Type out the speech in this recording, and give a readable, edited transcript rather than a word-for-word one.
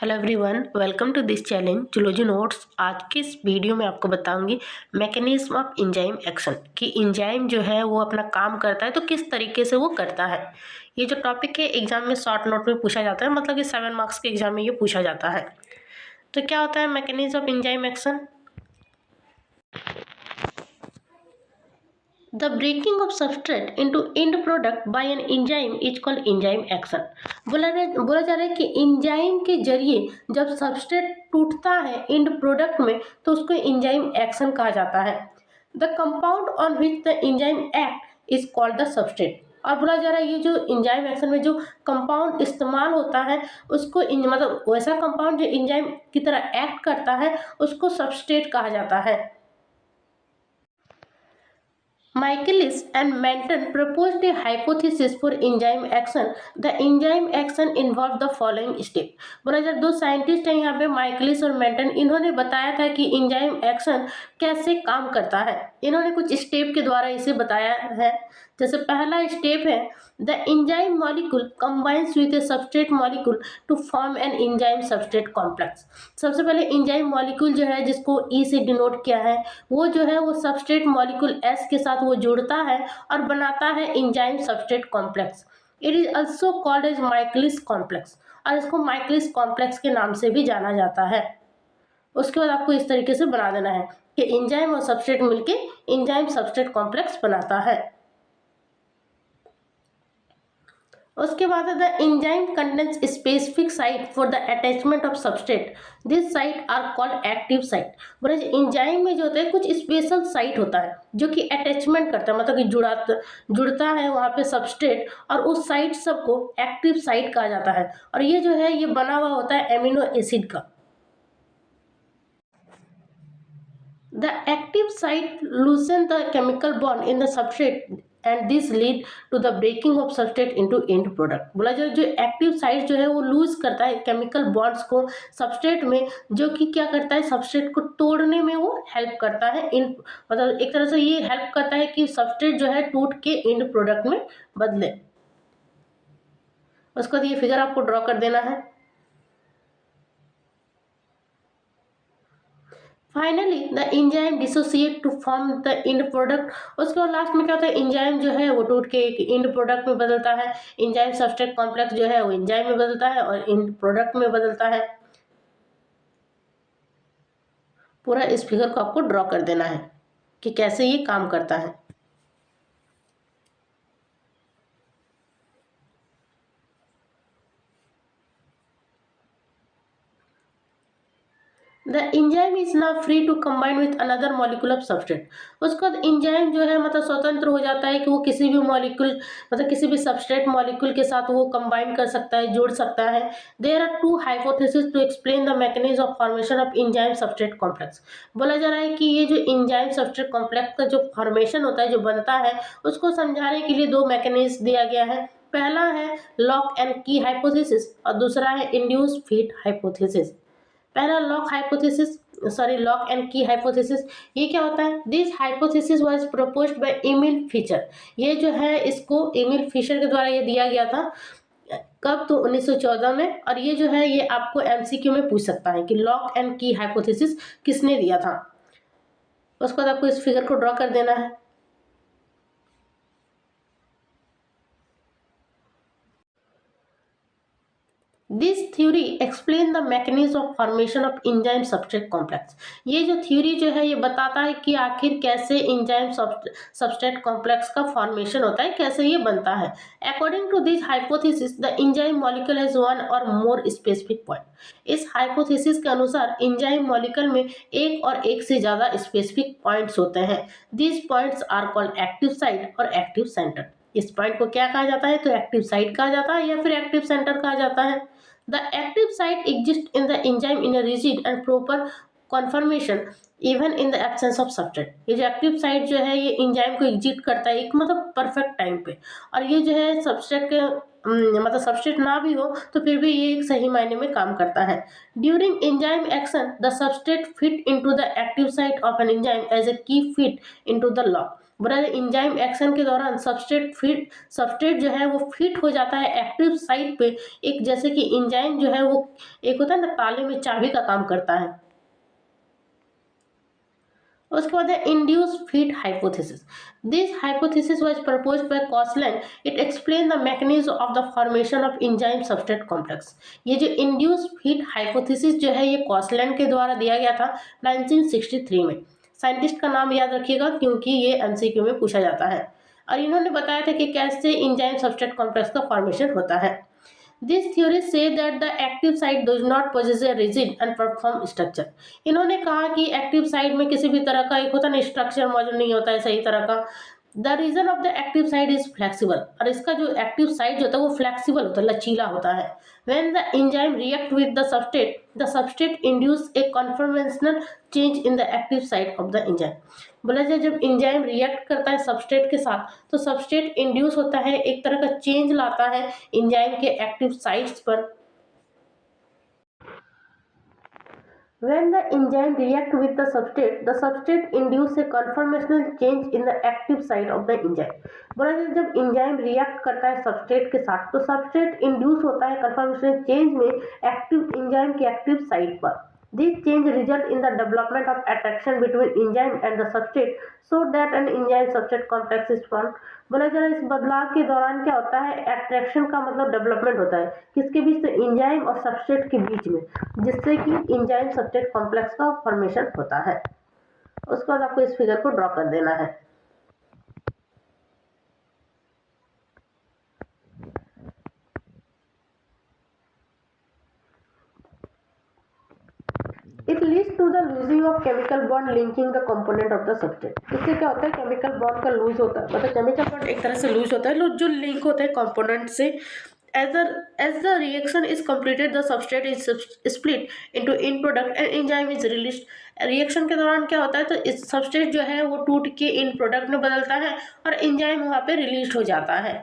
Hello everyone, welcome to this challenge zoology notes. आज के इस वीडियो में आपको बताऊंगी मैकेनिज्म ऑफ एंजाइम एक्शन कि एंजाइम जो है वो अपना काम करता है तो किस तरीके से वो करता है। ये जो टॉपिक है एग्जाम में शॉर्ट नोट में पूछा जाता है, मतलब कि 7 मार्क्स के एग्जाम में ये पूछा जाता है। तो क्या होता है mechanism of enzyme action? The breaking of substrate into end product by an enzyme is called enzyme action। बोला जा रहा है कि एंजाइम के जरिए जब सबस्ट्रेट टूटता है एंड प्रोडक्ट में तो उसको एंजाइम एक्शन कहा जाता है। The compound on which the enzyme act is called the substrate. और बोला जा रहा है ये जो एंजाइम एक्शन में जो कंपाउंड इस्तेमाल होता है उसको मतलब वैसा कंपाउंड जो एंजाइम की तरह एक्ट करता है उसको सबस्ट्रेट कहा जाता है। Michaelis and Manton proposed a hypothesis for enzyme action. The enzyme action involved the following step। बोला जाए दो साइंटिस्ट हैं यहाँ पे, माइकलिस और मेंटन। इन्होंने बताया था कि एंजाइम एक्शन कैसे काम करता है। इन्होंने कुछ स्टेप के द्वारा इसे बताया है। जैसे पहला स्टेप है the enzyme molecule combines with a substrate molecule to form an enzyme substrate complex. सबसे पहले एंजाइम मॉलिक्यूल जो है जिसको ई से डिनोट किया है वो जो है वो सबस्ट्रेट मॉलिक्यूल एस के साथ वो जुड़ता है और बनाता है enzyme substrate complex. It is also called as Michaelis complex और इसको माइकलिस कॉम्प्लेक्स के नाम से भी जाना जाता है। उसके बाद आपको इस तरीके से बना देना है कि एंजाइम और सबस्ट्रेट मिलके एंजाइम सबस्ट्रेट कॉम्प्लेक्स बनाता है। उसके बाद the enzyme contains specific site for the attachment of substrate. This site are called active site. बोले एंजाइम में जो होता है कुछ स्पेशल साइट होता है जो कि अटैचमेंट करता है, मतलब कि जुड़ता है वहाँ पे सबस्ट्रेट, और उस साइट सबको एक्टिव साइट कहा जाता है। और ये जो है ये बना हुआ होता है एमिनो एसिड का। The active site loosen the chemical bond in the substrate and this lead to the breaking of substrate into end product। बोला जो एक्टिव साइट जो है वो लूज करता है केमिकल बॉन्ड्स को सबस्ट्रेट में, जो कि क्या करता है सबस्ट्रेट को तोड़ने में वो हेल्प करता है। इन मतलब एक तरह से ये हेल्प करता है कि सबस्ट्रेट जो है टूट के एंड प्रोडक्ट में बदले। उसके बाद ये फिगर आपको ड्रॉ कर देना है। Finally the enzyme dissociate to form the end product. उसके बाद लास्ट में क्या होता है एंजाइम जो है वो टूट के एक एंड प्रोडक्ट में बदलता है। एंजाइम सबस्ट्रेट कॉम्प्लेक्स जो है वो एंजाइम में बदलता है और एंड प्रोडक्ट में बदलता है। पूरा इस फिगर को आपको ड्रॉ कर देना है कि कैसे ये काम करता है। The enzyme is now free to combine with another molecule of substrate. उसके बाद एंजाइम जो है मतलब स्वतंत्र हो जाता है कि वो किसी भी मॉलिक्यूल मतलब किसी भी सबस्ट्रेट मॉलिक्यूल के साथ वो कंबाइन कर सकता है, जोड़ सकता है। There are two hypothesis to explain the mechanism of formation of enzyme substrate complex. बोला जा रहा है कि ये जो एंजाइम सबस्ट्रेट कॉम्प्लेक्स का जो फॉर्मेशन होता है, जो बनता है, उसको समझाने के लिए दो मैकेनिज्म दिया गया है। पहला है लॉक एंड की हाइपोथेसिस और दूसरा है इंड्यूस फिट हाइपोथेसिस। पहला लॉक एंड की हाइपोथेसिस। ये क्या होता है? This hypothesis was proposed by Emil Fischer. ये जो है इसको एमिल फिशर के द्वारा ये दिया गया था। कब? तो 1914 में। और ये जो है ये आपको एमसीक्यू में पूछ सकता है कि लॉक एंड की हाइपोथेसिस किसने दिया था। उसके बाद आपको इस फिगर को ड्रॉ कर देना है। This theory explain the mechanism of formation of enzyme substrate complex. ये जो थ्योरी जो है ये बताता है कि आखिर कैसे एंजाइम सबस्ट्रेट कॉम्प्लेक्स का फॉर्मेशन होता है, कैसे ये बनता है। According to this hypothesis the enzyme molecule has one or more specific point. इस हाइपोथेसिस के अनुसार एंजाइम मॉलिक्यूल में एक और एक से ज्यादा स्पेसिफिक पॉइंट्स होते हैं। These points are called active site और एक्टिव सेंटर। इस पॉइंट को क्या कहा जाता है? तो एक्टिव साइट कहा जाता है या फिर एक्टिव सेंटर कहा जाता है। The active site exists in the enzyme in a rigid and proper conformation even in the absence of substrate। ये जो एक्टिव साइट जो है ये एंजाइम को एग्जिट करता है एक मतलब परफेक्ट टाइम पे, और ये जो है सबस्ट्रेट के मतलब सबस्ट्रेट ना भी हो तो फिर भी ये एक सही मायने में काम करता है। During enzyme action the substrate fit into the active site of an enzyme as a key fit into the lock. बोला एंजाइम एक्शन के दौरान सबस्ट्रेट जो है वो फिट हो जाता है एक्टिव साइट पे, एक जैसे कि एंजाइम जो है वो एक होता है ना ताले में चाबी का काम करता है। उसके बाद है induce fit hypothesis. This hypothesis was proposed by Koshland. It explain the mechanism of the formation of enzyme substrate complex. ये जो इंड्यूस फीट हाइपोथेसिस जो है ये कॉसलैंड के द्वारा दिया गया था 1963 में। साइंटिस्ट का नाम याद रखिएगा क्योंकि ये एमसीक्यू में पूछा जाता है। और इन्होंने बताया था कि कैसे एंजाइम सबस्ट्रेट कॉम्प्लेक्स का फॉर्मेशन होता है। These theories say that the active site does not possess a rigid and perform structure। इन्होंने कहा कि एक्टिव साइट में किसी भी तरह का एक होता ना स्ट्रक्चर मौजूद नहीं होता है सही तरह का। The region of the active site is flexible. और इसका जो एक्टिव साइट जो होता है वो फ्लेक्सिबल होता है, लचीला होता है। When the enzyme react with the substrate induce A conformational change in the active site of the enzyme. बोला जाए जब एंजाइम रिएक्ट करता है सबस्ट्रेट के साथ तो सबस्ट्रेट इंड्यूस होता है, एक तरह का चेंज लाता है एंजाइम के एक्टिव साइट्स पर। When the enzyme react with the substrate induce a conformational change in the active site of the enzyme। बोला जाए जब एंजाइम रिएक्ट करता है सबस्ट्रेट के साथ तो सबस्ट्रेट इंड्यूस होता है कन्फर्मेशनल चेंज में एक्टिव एंजाइम के एक्टिव साइट पर। This change result in the development of attraction between enzyme and the substrate so that an enzyme substrate complex is formed। बोला जरा इस बदलाव के दौरान क्या होता है, अट्रैक्शन का मतलब डेवलपमेंट होता है किसके बीच, तो एंजाइम और सबस्ट्रेट के बीच में, जिससे कि एंजाइम सबस्ट्रेट कॉम्प्लेक्स का फॉर्मेशन होता है। उसके बाद आपको इस फिगर को ड्रॉ कर देना है। It leads to the loosing of chemical bond linking the component of the substrate. इससे क्या होता है, केमिकल बॉन्ड का लूज होता है, मतलब केमिकल बॉन्ड एक तरह से लूज होता है जो लिंक होता है कंपोनेंट से। as the reaction is completed the substrate is split into end product and enzyme is released। Reaction के दौरान क्या होता है तो इस सबस्ट्रेट जो है वो टूट के इन प्रोडक्ट में बदलता है और एंजाइम वहाँ पे रिलीज हो जाता है।